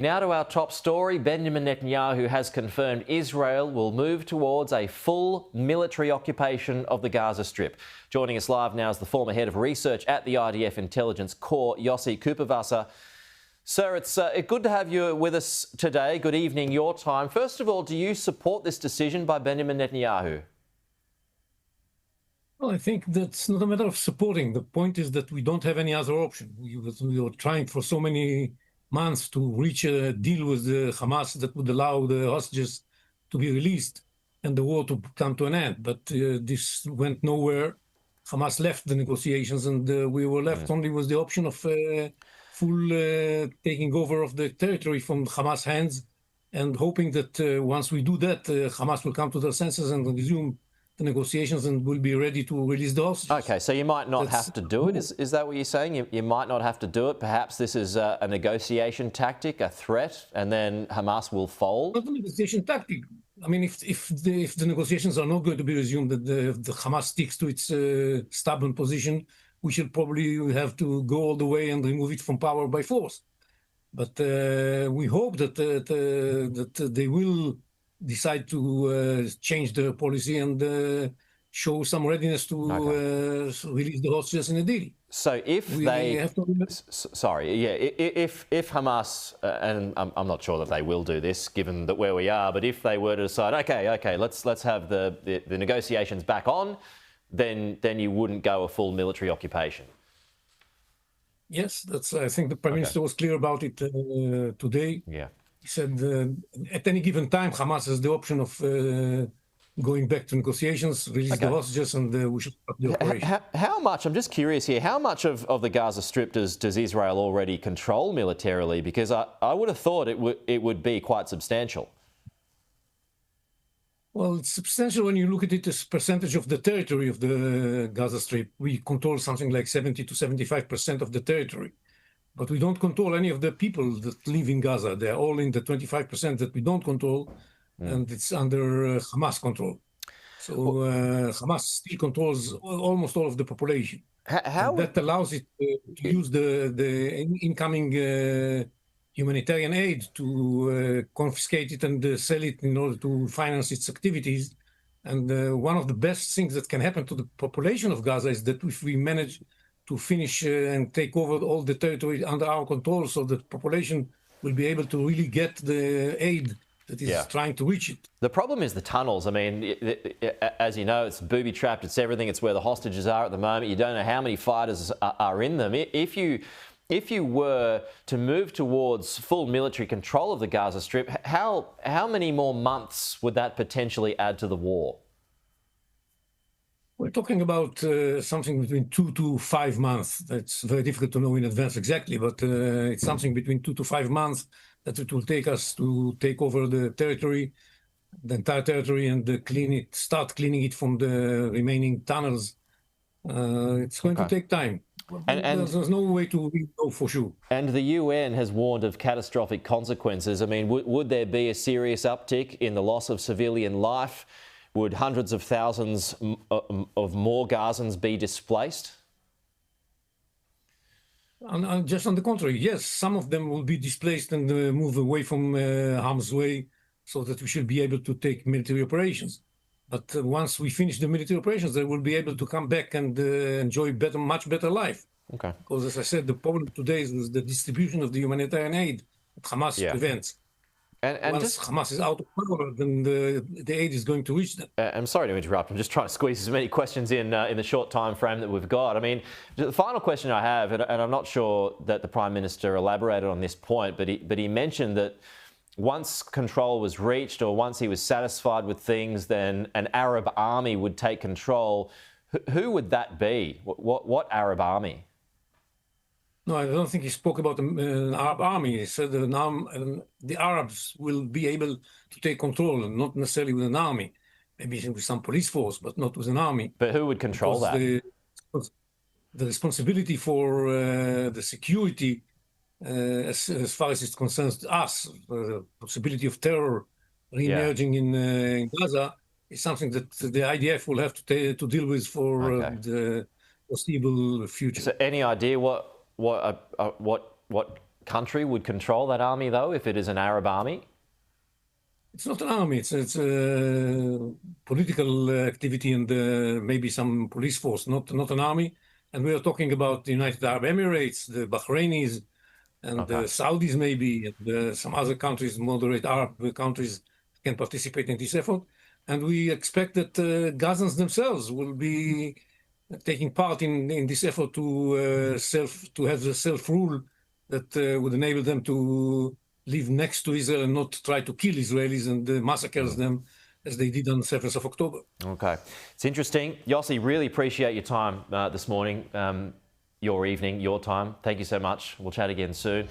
Now to our top story. Benjamin Netanyahu has confirmed Israel will move towards a full military occupation of the Gaza Strip. Joining us live now is the former head of research at the IDF Intelligence Corps, Yossi Kuperwasser. Sir, it's good to have you with us today. Good evening, your time. First of all, do you support this decision by Benjamin Netanyahu? Well, I think that's not a matter of supporting. The point is that we don't have any other option. We were trying for so many months to reach a deal with the Hamas that would allow the hostages to be released and the war to come to an end. But this went nowhere. Hamas left the negotiations, and we were left only with the option of full taking over of the territory from Hamas' hands, and hoping that once we do that, Hamas will come to their senses and resume the negotiations and will be ready to release the hostages. Okay, so you might not have to do it. Is that what you're saying? You might not have to do it. Perhaps this is a negotiation tactic, a threat, and then Hamas will fold? Not a negotiation tactic. I mean, if the negotiations are not going to be resumed, that the Hamas sticks to its stubborn position, we should probably have to go all the way and remove it from power by force. But we hope that they will decide to change their policy and show some readiness to release the hostages in a deal. So if if Hamas, and I'm not sure that they will do this given that where we are, but if they were to decide, okay, let's have the negotiations back on, then you wouldn't go a full military occupation. Yes, I think the Prime Minister was clear about it today. Yeah. He said at any given time, Hamas has the option of going back to negotiations, release the hostages, and we should start the operation. How much, I'm just curious here, how much of the Gaza Strip does Israel already control militarily? Because I would have thought it would be quite substantial. Well, it's substantial when you look at it as percentage of the territory of the Gaza Strip. We control something like 70 to 75% of the territory. But we don't control any of the people that live in Gaza. They're all in the 25% that we don't control, and it's under Hamas control. So Hamas still controls almost all of the population. That allows it to use the incoming humanitarian aid to confiscate it and sell it in order to finance its activities. And one of the best things that can happen to the population of Gaza is that if we manage to finish and take over all the territory under our control, so the population will be able to really get the aid that is trying to reach it. The problem is the tunnels. I mean, as you know, it's booby-trapped, it's everything. It's where the hostages are at the moment. You don't know how many fighters are in them. If you were to move towards full military control of the Gaza Strip, how many more months would that potentially add to the war? We're talking about something between 2 to 5 months. That's very difficult to know in advance exactly, but it's something between 2 to 5 months that it will take us to take over the territory, the entire territory, and start cleaning it from the remaining tunnels. It's going to take time. And there's no way to know for sure. And the UN has warned of catastrophic consequences. I mean, would there be a serious uptick in the loss of civilian life? Would hundreds of thousands of more Gazans be displaced? Just on the contrary, yes, some of them will be displaced and move away from harm's way, so that we should be able to take military operations. But once we finish the military operations, they will be able to come back and enjoy much better life. Okay. Because, as I said, the problem today is the distribution of the humanitarian aid that Hamas prevents. And once Hamas is out of power, then the aid is going to reach them. I'm sorry to interrupt. I'm just trying to squeeze as many questions in the short time frame that we've got. I mean, the final question I have, and I'm not sure that the Prime Minister elaborated on this point, but he mentioned that once control was reached, or once he was satisfied with things, then an Arab army would take control. Who would that be? What Arab army? No, I don't think he spoke about an Arab army. He said the Arabs will be able to take control, and not necessarily with an army. Maybe with some police force, but not with an army. But who would control that? The responsibility for the security, as far as it concerns us, the possibility of terror re-emerging in Gaza, is something that the IDF will have to deal with for the foreseeable future. So, any idea what country would control that army, though, if it is an Arab army? It's not an army. It's a political activity and maybe some police force, not an army. And we are talking about the United Arab Emirates, the Bahrainis, and the Saudis maybe, and some other countries, moderate Arab countries, can participate in this effort. And we expect that Gazans themselves will be taking part in this effort to have the self-rule that would enable them to live next to Israel and not try to kill Israelis and massacre them as they did on the 7th of October. Okay. It's interesting. Yossi, really appreciate your time this morning, your evening, your time. Thank you so much. We'll chat again soon.